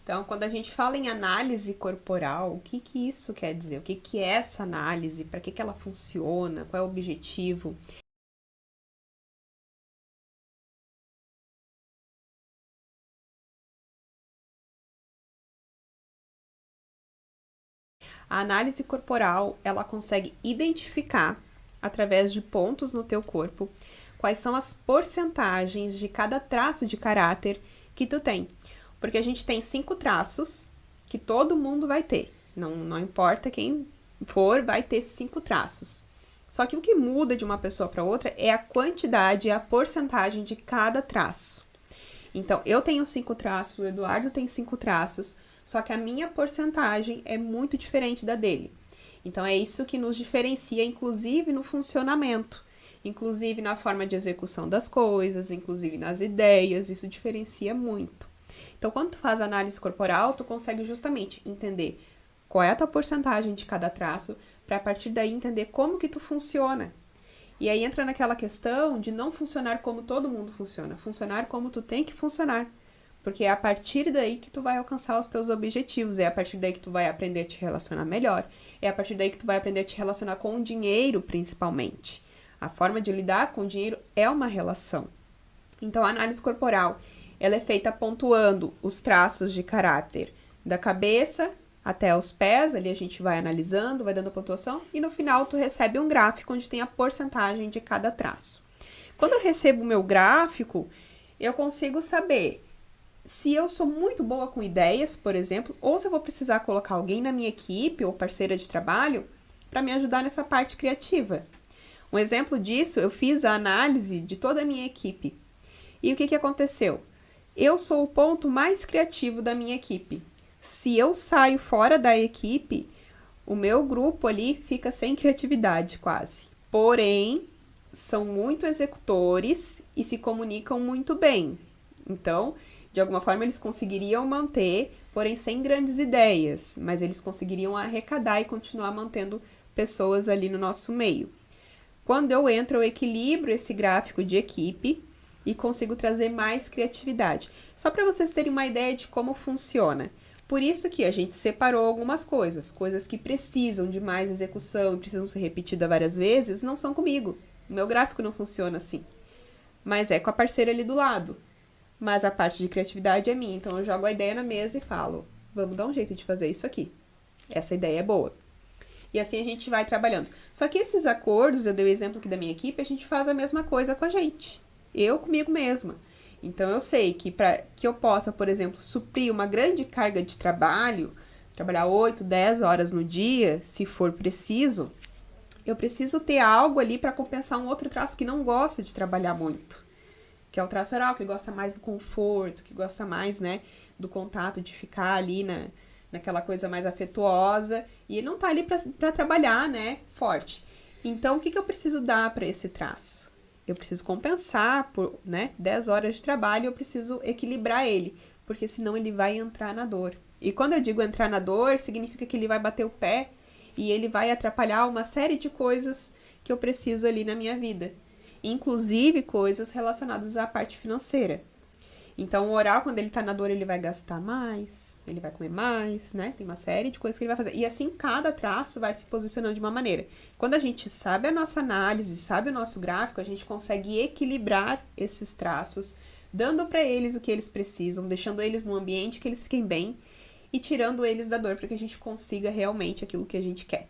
Então, quando a gente fala em análise corporal, o que que isso quer dizer? O que que é essa análise? Para que que ela funciona? Qual é o objetivo? A análise corporal, ela consegue identificar, através de pontos no teu corpo, quais são as porcentagens de cada traço de caráter que tu tem. Porque a gente tem 5 traços que todo mundo vai ter. Não importa quem for, vai ter 5 traços. Só que o que muda de uma pessoa para outra é a quantidade e a porcentagem de cada traço. Então, eu tenho 5 traços, o Eduardo tem 5 traços, só que a minha porcentagem é muito diferente da dele. Então, é isso que nos diferencia, inclusive no funcionamento, inclusive na forma de execução das coisas, inclusive nas ideias, isso diferencia muito. Então, quando tu faz análise corporal, tu consegue justamente entender qual é a tua porcentagem de cada traço, para a partir daí entender como que tu funciona. E aí entra naquela questão de não funcionar como todo mundo funciona, funcionar como tu tem que funcionar. Porque é a partir daí que tu vai alcançar os teus objetivos, é a partir daí que tu vai aprender a te relacionar melhor, é a partir daí que tu vai aprender a te relacionar com o dinheiro, principalmente. A forma de lidar com o dinheiro é uma relação. Então, a análise corporal, ela é feita pontuando os traços de caráter da cabeça até os pés, ali a gente vai analisando, vai dando pontuação, e no final tu recebe um gráfico onde tem a porcentagem de cada traço. Quando eu recebo o meu gráfico, eu consigo saber se eu sou muito boa com ideias, por exemplo, ou se eu vou precisar colocar alguém na minha equipe ou parceira de trabalho para me ajudar nessa parte criativa. Um exemplo disso, eu fiz a análise de toda a minha equipe. E o que aconteceu? Eu sou o ponto mais criativo da minha equipe. Se eu saio fora da equipe, o meu grupo ali fica sem criatividade quase. Porém, são muito executores e se comunicam muito bem. Então, de alguma forma, eles conseguiriam manter, porém sem grandes ideias, mas eles conseguiriam arrecadar e continuar mantendo pessoas ali no nosso meio. Quando eu entro, eu equilibro esse gráfico de equipe e consigo trazer mais criatividade. Só para vocês terem uma ideia de como funciona. Por isso que a gente separou algumas coisas, coisas que precisam de mais execução e precisam ser repetidas várias vezes, não são comigo. O meu gráfico não funciona assim. Mas é com a parceira ali do lado. Mas a parte de criatividade é minha, então eu jogo a ideia na mesa e falo, vamos dar um jeito de fazer isso aqui. Essa ideia é boa. E assim a gente vai trabalhando. Só que esses acordos, eu dei o exemplo aqui da minha equipe, a gente faz a mesma coisa com a gente. Eu comigo mesma. Então eu sei que para que eu possa, por exemplo, suprir uma grande carga de trabalho, trabalhar 8, 10 horas no dia, se for preciso, eu preciso ter algo ali para compensar um outro traço que não gosta de trabalhar muito. Que é o traço oral, que gosta mais do conforto, que gosta mais, né, do contato, de ficar ali naquela coisa mais afetuosa. E ele não tá ali para trabalhar, né, forte. Então, o que eu preciso dar para esse traço? Eu preciso compensar por, né, 10 horas de trabalho, eu preciso equilibrar ele, porque senão ele vai entrar na dor. E quando eu digo entrar na dor, significa que ele vai bater o pé e ele vai atrapalhar uma série de coisas que eu preciso ali na minha vida. Inclusive coisas relacionadas à parte financeira. Então, o oral, quando ele tá na dor, ele vai gastar mais, ele vai comer mais, né? Tem uma série de coisas que ele vai fazer. E assim, cada traço vai se posicionando de uma maneira. Quando a gente sabe a nossa análise, sabe o nosso gráfico, a gente consegue equilibrar esses traços, dando para eles o que eles precisam, deixando eles num ambiente que eles fiquem bem e tirando eles da dor para que a gente consiga realmente aquilo que a gente quer.